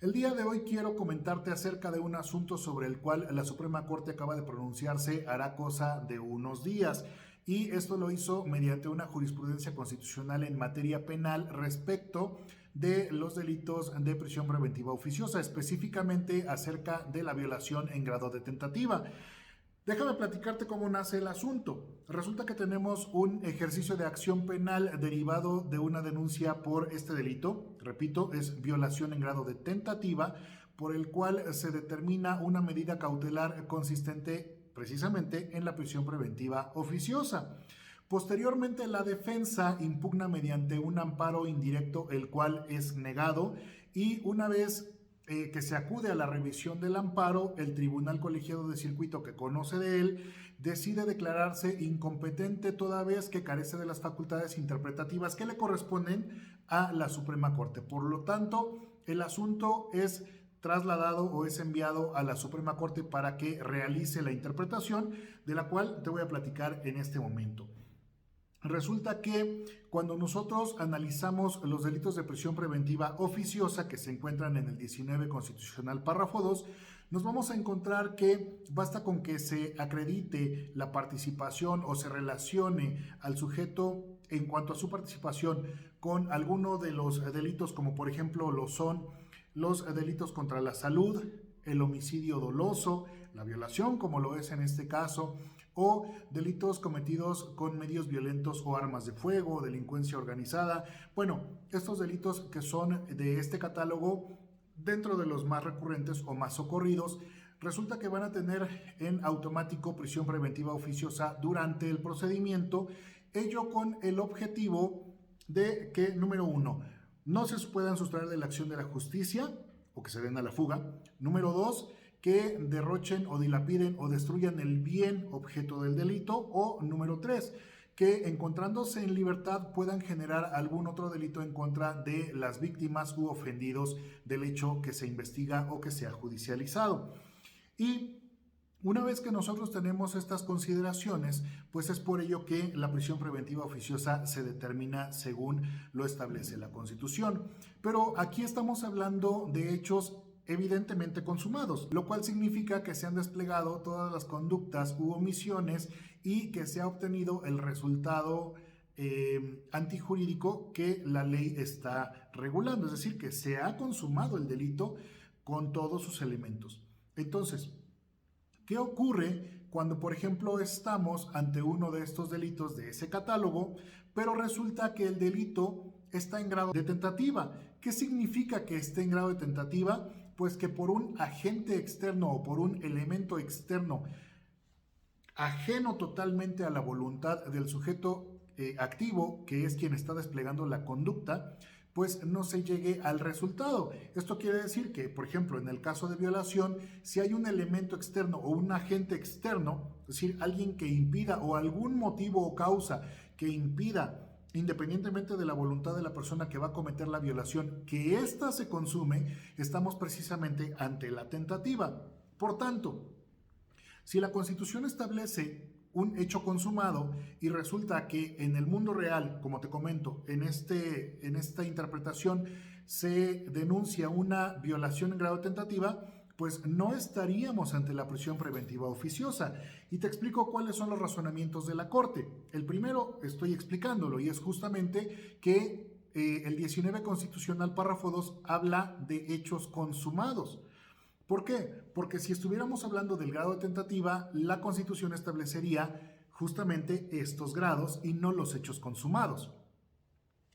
El día de hoy quiero comentarte acerca de un asunto sobre el cual la Suprema Corte acaba de pronunciarse hará cosa de unos días, y esto lo hizo mediante una jurisprudencia constitucional en materia penal respecto de los delitos de prisión preventiva oficiosa, específicamente acerca de la violación en grado de tentativa. Déjame platicarte cómo nace el asunto. Resulta que tenemos un ejercicio de acción penal derivado de una denuncia por este delito. Repito, es violación en grado de tentativa, por el cual se determina una medida cautelar consistente precisamente en la prisión preventiva oficiosa. Posteriormente, la defensa impugna mediante un amparo indirecto, el cual es negado, y una vez que se acude a la revisión del amparo, el Tribunal Colegiado de Circuito, que conoce de él, decide declararse incompetente toda vez que carece de las facultades interpretativas que le corresponden a la Suprema Corte. Por lo tanto, el asunto es trasladado o es enviado a la Suprema Corte para que realice la interpretación, de la cual te voy a platicar en este momento. Resulta que cuando nosotros analizamos los delitos de prisión preventiva oficiosa que se encuentran en el 19 constitucional párrafo 2, nos vamos a encontrar que basta con que se acredite la participación o se relacione al sujeto en cuanto a su participación con alguno de los delitos, como por ejemplo lo son los delitos contra la salud, el homicidio doloso, la violación, como lo es en este caso, o delitos cometidos con medios violentos o armas de fuego, delincuencia organizada. Bueno, estos delitos que son de este catálogo, dentro de los más recurrentes o más socorridos, resulta que van a tener en automático prisión preventiva oficiosa durante el procedimiento, ello con el objetivo de que, número uno, no se puedan sustraer de la acción de la justicia o que se den a la fuga. Número dos, que derrochen o dilapiden o destruyan el bien objeto del delito. O número 3, que encontrándose en libertad puedan generar algún otro delito en contra de las víctimas u ofendidos del hecho que se investiga o que se ha judicializado. Y una vez que nosotros tenemos estas consideraciones, pues es por ello que la prisión preventiva oficiosa se determina según lo establece la Constitución. Pero aquí estamos hablando de hechos evidentemente consumados, lo cual significa que se han desplegado todas las conductas u omisiones y que se ha obtenido el resultado antijurídico que la ley está regulando, es decir, que se ha consumado el delito con todos sus elementos. Entonces, ¿qué ocurre cuando, por ejemplo, estamos ante uno de estos delitos de ese catálogo, pero resulta que el delito está en grado de tentativa? ¿Qué significa que esté en grado de tentativa? Pues que por un agente externo o por un elemento externo ajeno totalmente a la voluntad del sujeto activo, que es quien está desplegando la conducta, pues no se llegue al resultado. Esto quiere decir que, por ejemplo, en el caso de violación, si hay un elemento externo o un agente externo, es decir, alguien que impida o algún motivo o causa que impida, independientemente de la voluntad de la persona que va a cometer la violación, que ésta se consume, estamos precisamente ante la tentativa. Por tanto, si la Constitución establece un hecho consumado y resulta que en el mundo real, como te comento, en esta interpretación se denuncia una violación en grado de tentativa, pues no estaríamos ante la prisión preventiva oficiosa. Y te explico cuáles son los razonamientos de la Corte. El primero estoy explicándolo y es justamente que el 19 constitucional párrafo 2 habla de hechos consumados. ¿Por qué? Porque si estuviéramos hablando del grado de tentativa, la Constitución establecería justamente estos grados y no los hechos consumados.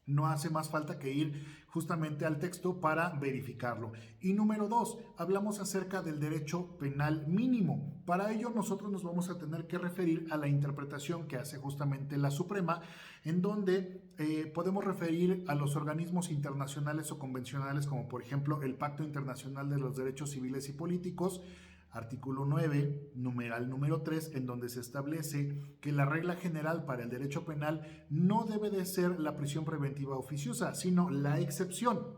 No hace más falta que ir justamente al texto para verificarlo. Y número 2, hablamos acerca del derecho penal mínimo. Para ello nosotros nos vamos a tener que referir a la interpretación que hace justamente la Suprema, en donde podemos referir a los organismos internacionales o convencionales, como por ejemplo el Pacto Internacional de los Derechos Civiles y Políticos, artículo 9, numeral número 3, en donde se establece que la regla general para el derecho penal no debe de ser la prisión preventiva oficiosa, sino la excepción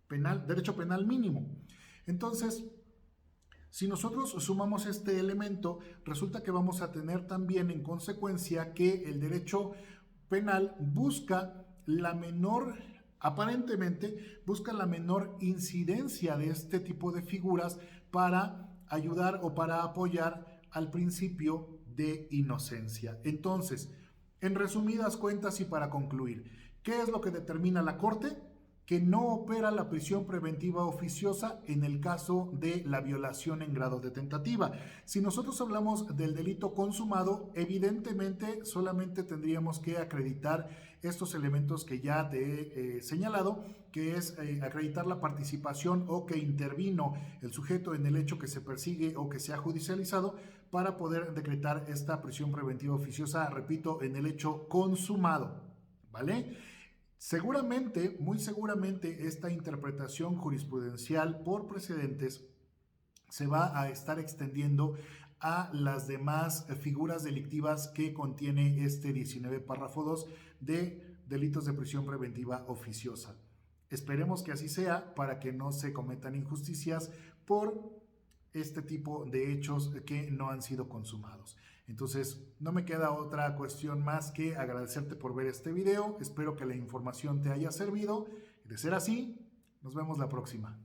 penal, derecho penal mínimo. Entonces, si nosotros sumamos este elemento, resulta que vamos a tener también en consecuencia que el derecho penal busca la menor Aparentemente buscan la menor incidencia de este tipo de figuras para ayudar o para apoyar al principio de inocencia. Entonces, en resumidas cuentas y para concluir, ¿qué es lo que determina la Corte? Que no opera la prisión preventiva oficiosa en el caso de la violación en grado de tentativa. Si nosotros hablamos del delito consumado, evidentemente solamente tendríamos que acreditar estos elementos que ya te he señalado, que es acreditar la participación o que intervino el sujeto en el hecho que se persigue o que se ha judicializado para poder decretar esta prisión preventiva oficiosa, repito, en el hecho consumado, ¿vale? Seguramente, muy seguramente, esta interpretación jurisprudencial por precedentes se va a estar extendiendo a las demás figuras delictivas que contiene este 19 párrafo 2 de delitos de prisión preventiva oficiosa. Esperemos que así sea para que no se cometan injusticias por este tipo de hechos que no han sido consumados. Entonces, no me queda otra cuestión más que agradecerte por ver este video. Espero que la información te haya servido. De ser así, nos vemos la próxima.